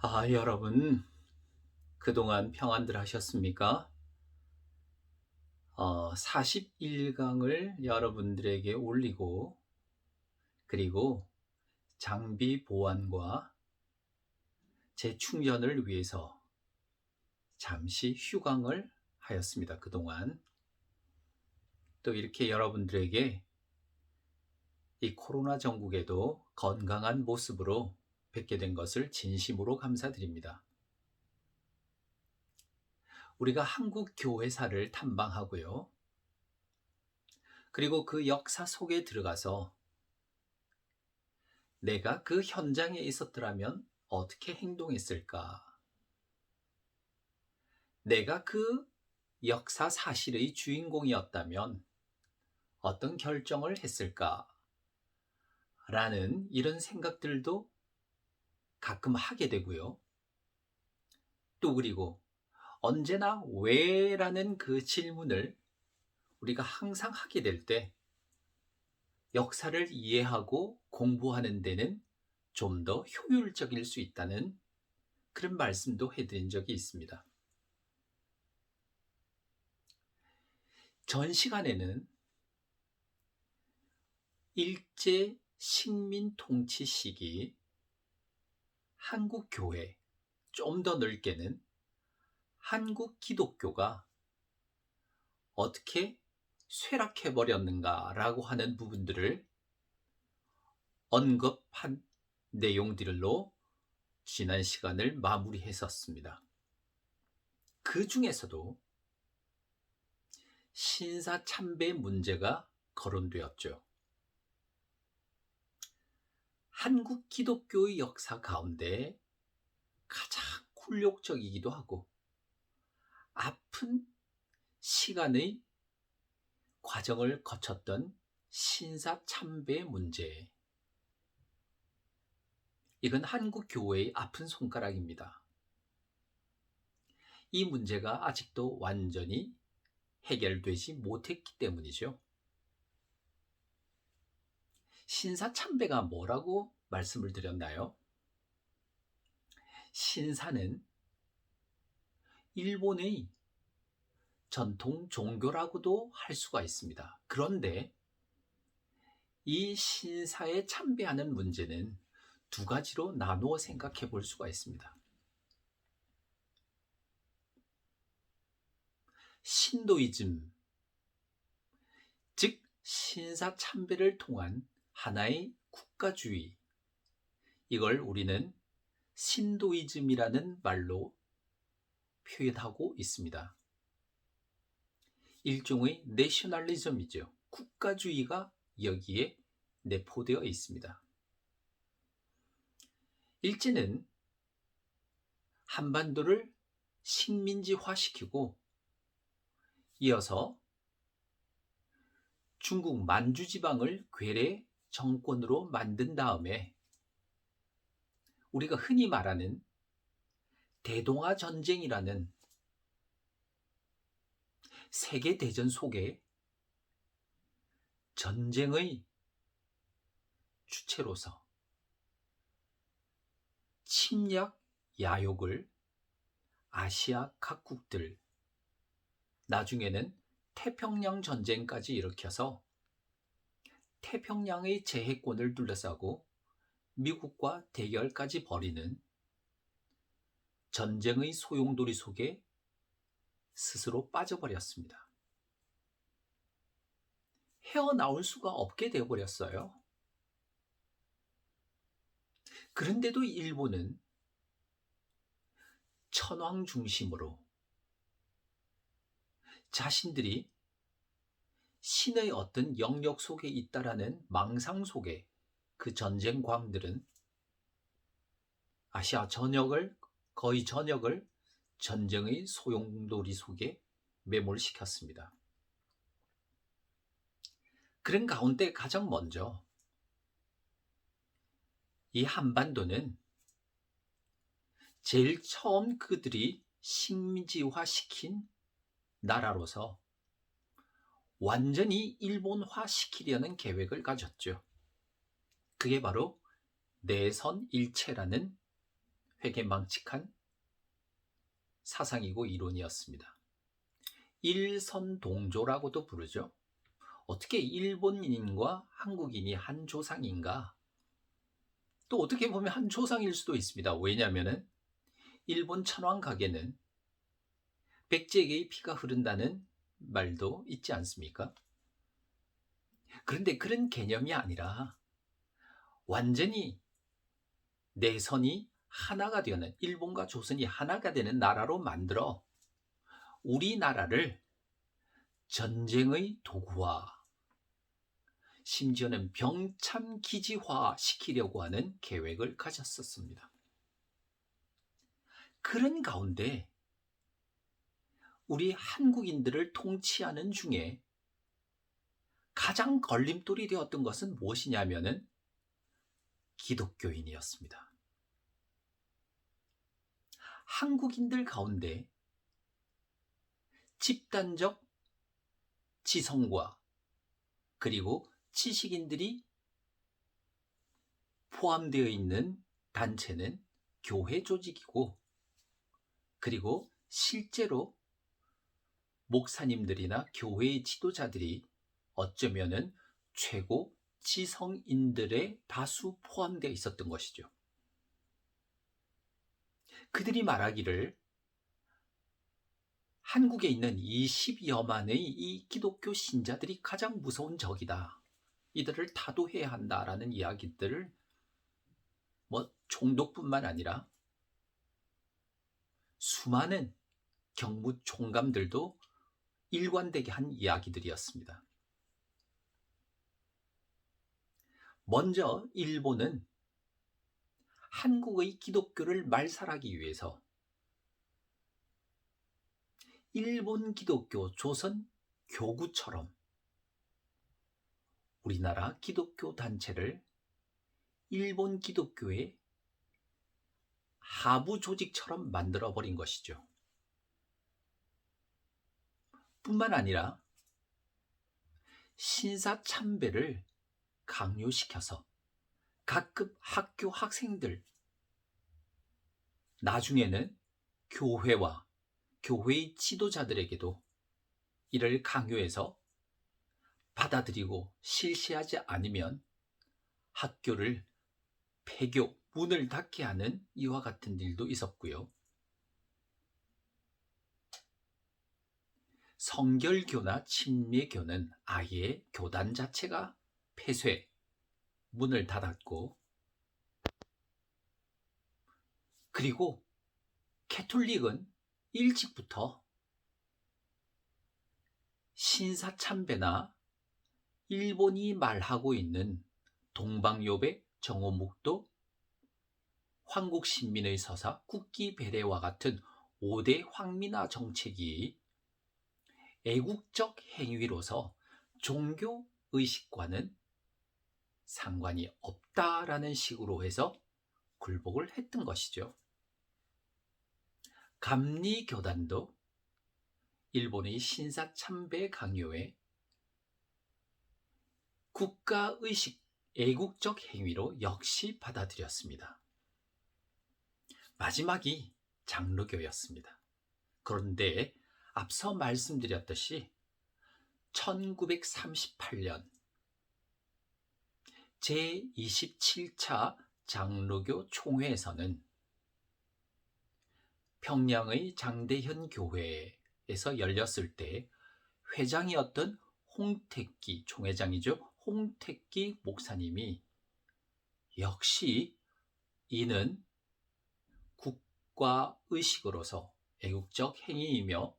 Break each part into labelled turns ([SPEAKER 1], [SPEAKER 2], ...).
[SPEAKER 1] 여러분, 그동안 평안들 하셨습니까? 41강을 여러분들에게 올리고, 그리고 장비 보완과 재충전을 위해서 잠시 휴강을 하였습니다. 그동안. 또 이렇게 여러분들에게 이 코로나 전국에도 건강한 모습으로 뵙게 된 것을 진심으로 감사드립니다. 우리가 한국 교회사를 탐방하고요. 그리고 그 역사 속에 들어가서 내가 그 현장에 있었더라면 어떻게 행동했을까? 내가 그 역사 사실의 주인공이었다면 어떤 결정을 했을까? 라는 이런 생각들도 가끔 하게 되고요. 또 그리고 언제나 왜라는 그 질문을 우리가 항상 하게 될 때 역사를 이해하고 공부하는 데는 좀 더 효율적일 수 있다는 그런 말씀도 해드린 적이 있습니다. 전 시간에는 일제 식민 통치 시기 한국 교회, 좀 더 넓게는 한국 기독교가 어떻게 쇠락해 버렸는가라고 하는 부분들을 언급한 내용들로 지난 시간을 마무리했었습니다. 그 중에서도 신사 참배 문제가 거론되었죠. 한국 기독교의 역사 가운데 가장 굴욕적이기도 하고 아픈 시간의 과정을 거쳤던 신사 참배 문제. 이건 한국 교회의 아픈 손가락입니다. 이 문제가 아직도 완전히 해결되지 못했기 때문이죠. 신사 참배가 뭐라고 말씀을 드렸나요? 신사는 일본의 전통 종교라고도 할 수가 있습니다. 그런데 이 신사에 참배하는 문제는 두 가지로 나누어 생각해 볼 수가 있습니다. 신도이즘, 즉 신사 참배를 통한 하나의 국가주의, 이걸 우리는 신도이즘이라는 말로 표현하고 있습니다. 일종의 내셔널리즘이죠. 국가주의가 여기에 내포되어 있습니다. 일제는 한반도를 식민지화시키고 이어서 중국 만주지방을 괴뢰 정권으로 만든 다음에 우리가 흔히 말하는 대동아 전쟁이라는 세계대전 속에 전쟁의 주체로서 침략 야욕을 아시아 각국들, 나중에는 태평양 전쟁까지 일으켜서 태평양의 제해권을 둘러싸고 미국과 대결까지 벌이는 전쟁의 소용돌이 속에 스스로 빠져버렸습니다. 헤어나올 수가 없게 되어버렸어요. 그런데도 일본은 천황 중심으로 자신들이 신의 어떤 영역 속에 있다라는 망상 속에 그 전쟁광들은 아시아 전역을, 거의 전역을 전쟁의 소용돌이 속에 매몰시켰습니다. 그런 가운데 가장 먼저 이 한반도는 제일 처음 그들이 식민지화시킨 나라로서 완전히 일본화시키려는 계획을 가졌죠. 그게 바로 내선일체라는 회개망측한 사상이고 이론이었습니다. 일선동조라고도 부르죠. 어떻게 일본인과 한국인이 한 조상인가? 또 어떻게 보면 한 조상일 수도 있습니다. 왜냐하면 일본 천황각에는 백제에게 피가 흐른다는 말도 있지 않습니까? 그런데 그런 개념이 아니라 완전히 내선이 하나가 되는, 일본과 조선이 하나가 되는 나라로 만들어 우리나라를 전쟁의 도구화, 심지어는 병참기지화 시키려고 하는 계획을 가졌었습니다. 그런 가운데 우리 한국인들을 통치하는 중에 가장 걸림돌이 되었던 것은 무엇이냐면은 기독교인이었습니다. 한국인들 가운데 집단적 지성과 그리고 지식인들이 포함되어 있는 단체는 교회 조직이고, 그리고 실제로 목사님들이나 교회의 지도자들이 어쩌면은 최고 지성인들의 다수 포함되어 있었던 것이죠. 그들이 말하기를 한국에 있는 20여만의 이 기독교 신자들이 가장 무서운 적이다. 이들을 타도해야 한다라는 이야기들을 총독뿐만 아니라 수많은 경무 총감들도 일관되게 한 이야기들이었습니다. 먼저 일본은 한국의 기독교를 말살하기 위해서 일본 기독교 조선 교구처럼 우리나라 기독교 단체를 일본 기독교의 하부 조직처럼 만들어버린 것이죠. 뿐만 아니라 신사참배를 강요시켜서 각급 학교 학생들, 나중에는 교회와 교회의 지도자들에게도 이를 강요해서 받아들이고 실시하지 않으면 학교를 폐교, 문을 닫게 하는 이와 같은 일도 있었고요. 성결교나 침례교는 아예 교단 자체가 폐쇄, 문을 닫았고, 그리고 캐톨릭은 일찍부터 신사참배나 일본이 말하고 있는 동방요배, 정오묵도, 황국신민의 서사, 국기배례와 같은 5대 황민화 정책이 애국적 행위로서 종교의식과는 상관이 없다라는 식으로 해서 굴복을 했던 것이죠. 감리교단도 일본의 신사참배 강요에 국가의식, 애국적 행위로 역시 받아들였습니다. 마지막이 장로교였습니다. 그런데 앞서 말씀드렸듯이 1938년 제27차 장로교 총회에서는 평양의 장대현 교회에서 열렸을 때 회장이었던 홍택기 총회장이죠. 홍택기 목사님이 역시 이는 국가의식으로서 애국적 행위이며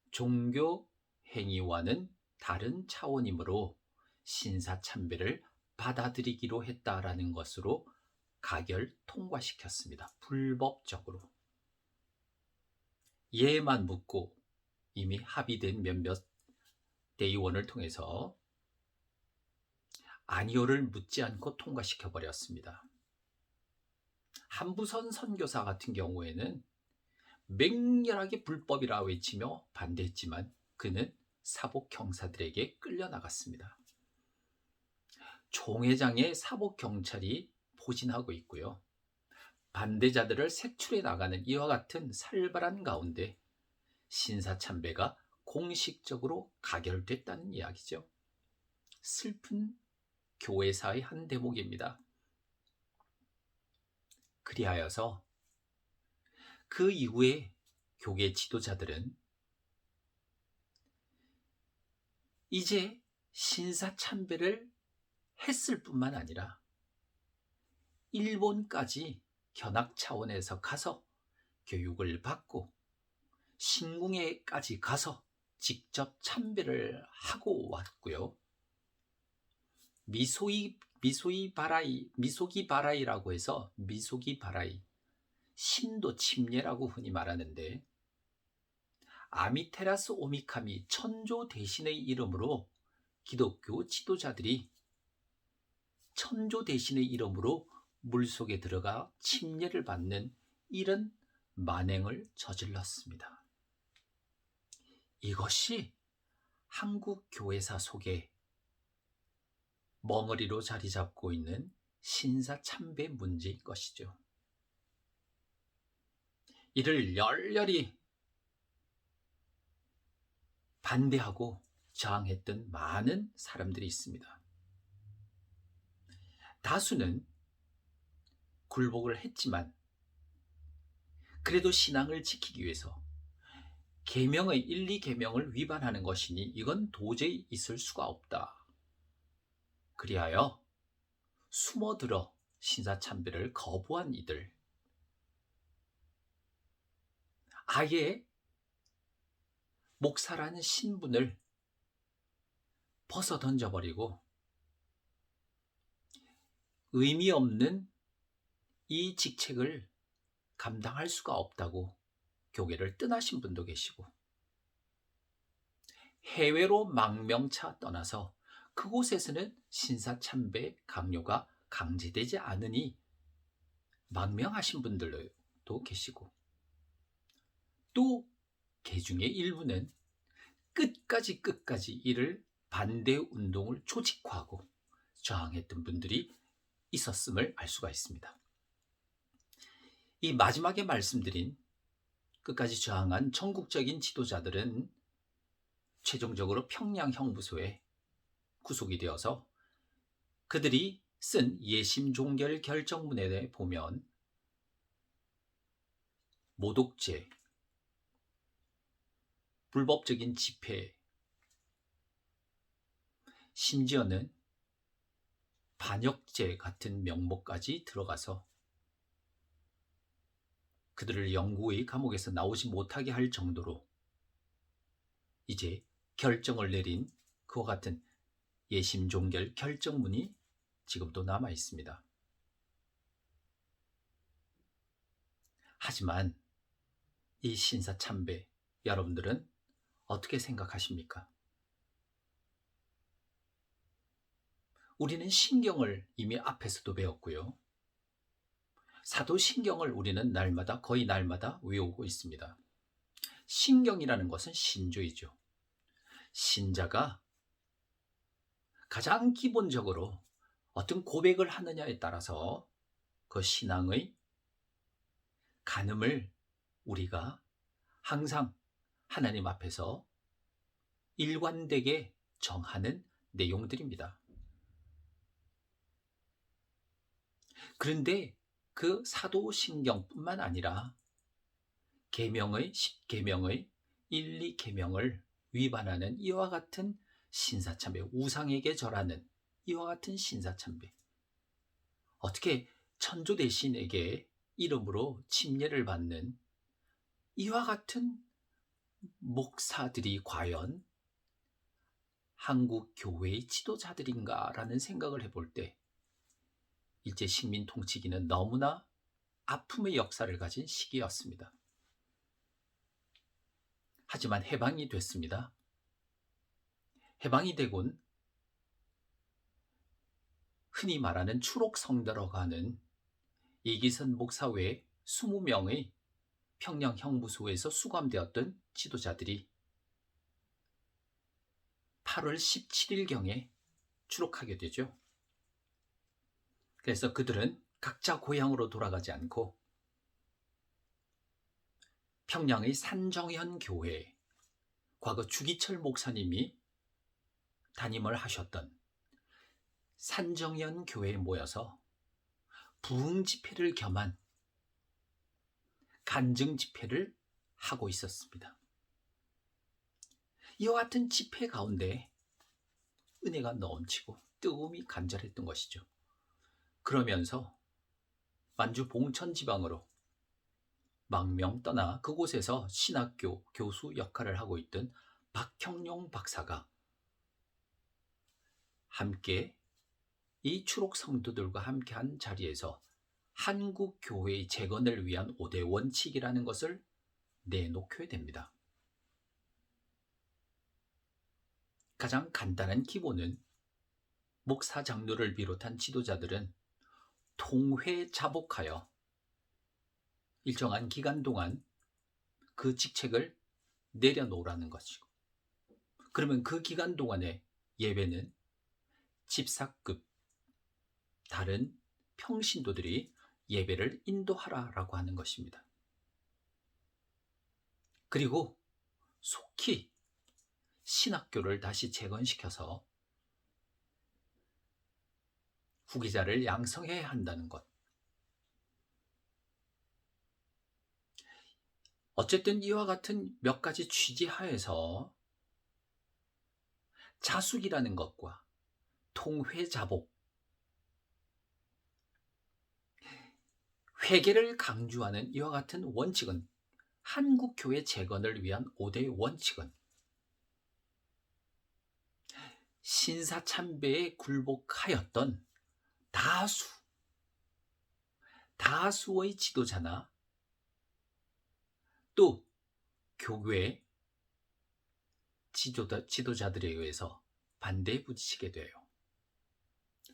[SPEAKER 1] 종교 행위와는 다른 차원이므로 신사참배를 받아들이기로 했다라는 것으로 가결 통과시켰습니다. 불법적으로. 예만 묻고 이미 합의된 몇몇 대의원을 통해서 아니오를 묻지 않고 통과시켜버렸습니다. 한부선 선교사 같은 경우에는 맹렬하게 불법이라 외치며 반대했지만 그는 사복 경사들에게 끌려나갔습니다. 총회장의 사복 경찰이 포진하고 있고요. 반대자들을 색출해 나가는 이와 같은 살벌한 가운데 신사참배가 공식적으로 가결됐다는 이야기죠. 슬픈 교회사의 한 대목입니다. 그리하여서 그 이후에 교계 지도자들은 이제 신사참배를 했을 뿐만 아니라 일본까지 견학 차원에서 가서 교육을 받고 신궁에까지 가서 직접 참배를 하고 왔고요. 미소기 바라이라고 해서 미소기 바라이, 신도 침례라고 흔히 말하는데, 아미테라스 오미카미 천조 대신의 이름으로 기독교 지도자들이 천조 대신의 이름으로 물속에 들어가 침례를 받는 이런 만행을 저질렀습니다. 이것이 한국 교회사 속에 멍어리로 자리 잡고 있는 신사참배 문제인 것이죠. 이를 열렬히 반대하고 저항했던 많은 사람들이 있습니다. 다수는 굴복을 했지만 그래도 신앙을 지키기 위해서 계명의 1, 2계명을 위반하는 것이니 이건 도저히 있을 수가 없다. 그리하여 숨어들어 신사참배를 거부한 이들, 아예 목사라는 신분을 벗어 던져버리고 의미 없는 이 직책을 감당할 수가 없다고 교계를 떠나신 분도 계시고, 해외로 망명차 떠나서 그곳에서는 신사참배 강요가 강제되지 않으니 망명하신 분들도 계시고, 또 개중의 일부는 끝까지 이를 반대 운동을 조직화하고 저항했던 분들이 있었음을 알 수가 있습니다. 이 마지막에 말씀드린 끝까지 저항한 전국적인 지도자들은 최종적으로 평양 형무소에 구속이 되어서 그들이 쓴 예심 종결 결정문에 보면 모독죄, 불법적인 집회, 심지어는 반역죄 같은 명목까지 들어가서 그들을 영구히 감옥에서 나오지 못하게 할 정도로 이제 결정을 내린 그와 같은 예심 종결 결정문이 지금도 남아 있습니다. 하지만 이 신사참배, 여러분들은 어떻게 생각하십니까? 우리는 신경을 이미 앞에서도 배웠고요. 사도신경을 우리는 거의 날마다 외우고 있습니다. 신경이라는 것은 신조이죠. 신자가 가장 기본적으로 어떤 고백을 하느냐에 따라서 그 신앙의 간음을 우리가 항상 하나님 앞에서 일관되게 정하는 내용들입니다. 그런데 그 사도신경뿐만 아니라 계명의 10계명의 1, 2계명을 위반하는 이와 같은 신사참배, 우상에게 절하는 이와 같은 신사참배, 어떻게 천조 대신에게 이름으로 침례를 받는 이와 같은 목사들이 과연 한국 교회의 지도자들인가라는 생각을 해볼 때 일제 식민 통치기는 너무나 아픔의 역사를 가진 시기였습니다. 하지만 해방이 됐습니다. 해방이 되곤 흔히 말하는 추록성대라고 하는 이기선 목사 외 20명의 평양 형무소에서 수감되었던 지도자들이 8월 17일경에 추록하게 되죠. 그래서 그들은 각자 고향으로 돌아가지 않고 평양의 산정현 교회, 과거 주기철 목사님이 담임을 하셨던 산정현 교회에 모여서 부흥 집회를 겸한 간증 집회를 하고 있었습니다. 이와 같은 집회 가운데 은혜가 넘치고 뜨거움이 간절했던 것이죠. 그러면서 만주 봉천 지방으로 망명 떠나 그곳에서 신학교 교수 역할을 하고 있던 박형룡 박사가 함께 이 추록 성도들과 함께한 자리에서 한국 교회의 재건을 위한 5대 원칙이라는 것을 내놓게 됩니다. 가장 간단한 기본은 목사 장로를 비롯한 지도자들은 통회자복하여 일정한 기간 동안 그 직책을 내려놓으라는 것이고, 그러면 그 기간 동안에 예배는 집사급 다른 평신도들이 예배를 인도하라라고 하는 것입니다. 그리고 속히 신학교를 다시 재건시켜서 후기자를 양성해야 한다는 것. 어쨌든 이와 같은 몇 가지 취지하에서 자숙이라는 것과 통회자복, 회개를 강조하는 이와 같은 원칙은, 한국 교회 재건을 위한 5대 원칙은 신사참배에 굴복하였던 다수의 지도자나 또 교회 지도자들에 의해서 반대에 부딪히게 돼요.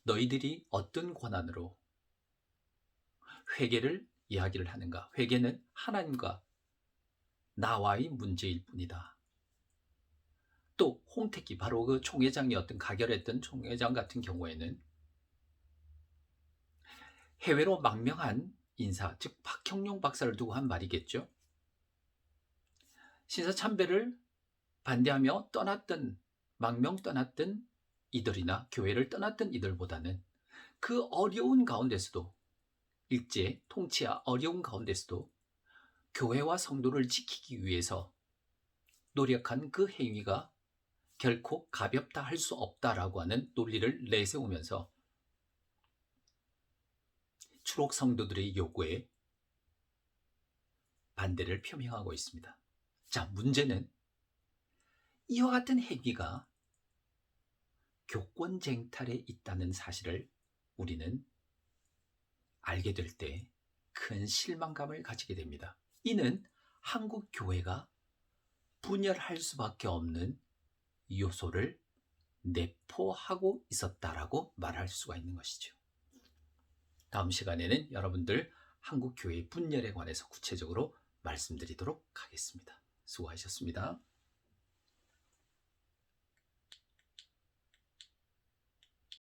[SPEAKER 1] 너희들이 어떤 권한으로 회개를 이야기를 하는가? 회개는 하나님과 나와의 문제일 뿐이다. 또 홍택기, 바로 그 총회장이었던, 가결했던 총회장 같은 경우에는 해외로 망명한 인사, 즉 박형룡 박사를 두고 한 말이겠죠. 신사참배를 반대하며 망명 떠났던 이들이나 교회를 떠났던 이들보다는 그 어려운 가운데서도, 일제 통치와 어려운 가운데서도 교회와 성도를 지키기 위해서 노력한 그 행위가 결코 가볍다 할 수 없다라고 하는 논리를 내세우면서 추록 성도들의 요구에 반대를 표명하고 있습니다. 자, 문제는 이와 같은 행위가 교권쟁탈에 있다는 사실을 우리는 알게 될 때 큰 실망감을 가지게 됩니다. 이는 한국 교회가 분열할 수밖에 없는 요소를 내포하고 있었다라고 말할 수가 있는 것이죠. 다음 시간에는 여러분들 한국 교회의 분열에 관해서 구체적으로 말씀드리도록 하겠습니다. 수고하셨습니다.